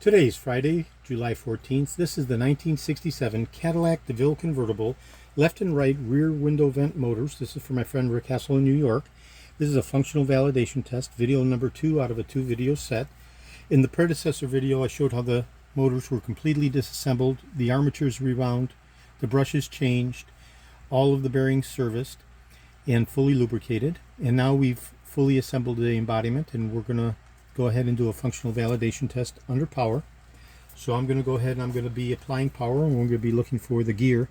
Today is Friday, July 14th. This is the 1967 Cadillac DeVille convertible, left and right rear window vent motors. This is for my friend Rick Hassel in New York. This is a functional validation test, video number 2 out of a 2-video set. In the predecessor video, I showed how the motors were completely disassembled, the armatures rewound, the brushes changed, all of the bearings serviced, and fully lubricated. And now we've fully assembled the embodiment, and we're going to go ahead and do a functional validation test under power. So I'm going to go ahead and I'm going to be applying power, and we're going to be looking for the gear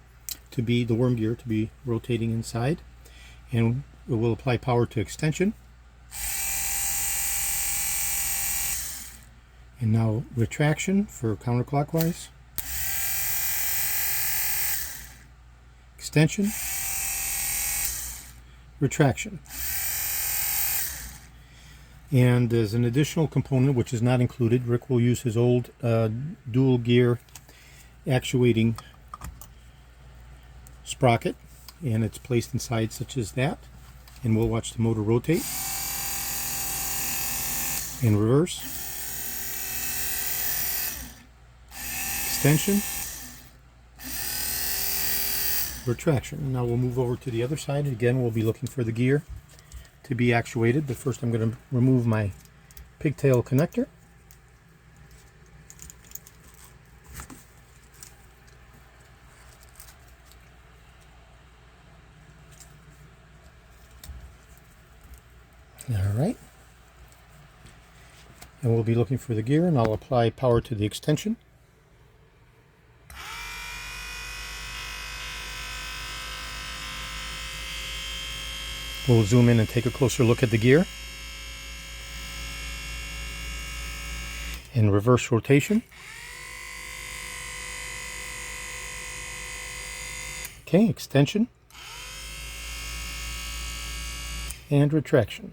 to be, the worm gear to be rotating inside. And we'll apply power to extension. And now retraction for counterclockwise. Extension. Retraction. And there's an additional component which is not included. Rick will use his old dual gear actuating sprocket, and it's placed inside such as that. And we'll watch the motor rotate in reverse, extension, retraction. Now we'll move over to the other side. Again, we'll be looking for the gear to be actuated, but first I'm going to remove my pigtail connector. Alright. And we'll be looking for the gear, and I'll apply power to the extension. We'll zoom in and take a closer look at the gear. In reverse rotation. Okay, extension. And retraction.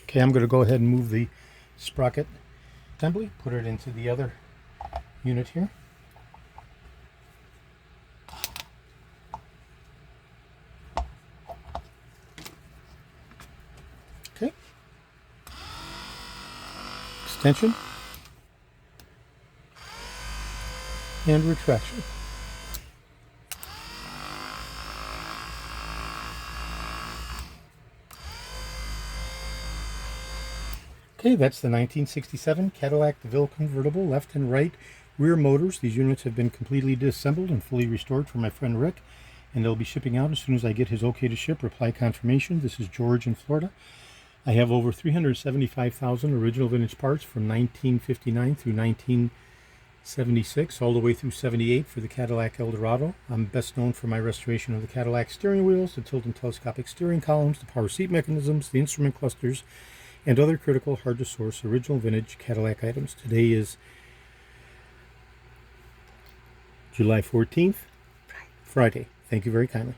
Okay, I'm going to go ahead and move the sprocket assembly, put it into the other unit here. Okay. Extension and retraction. Okay, that's the 1967 Cadillac DeVille convertible, left and right rear motors. These units have been completely disassembled and fully restored for my friend Rick, and they'll be shipping out as soon as I get his okay to ship. Reply confirmation. This is George in Florida. I have over 375,000 original vintage parts from 1959 through 1976, all the way through 78 for the Cadillac Eldorado. I'm best known for my restoration of the Cadillac steering wheels, the tilt and telescopic steering columns, the power seat mechanisms, the instrument clusters, and other critical, hard-to-source, original vintage Cadillac items. Today is July 14th, Friday. Thank you very kindly.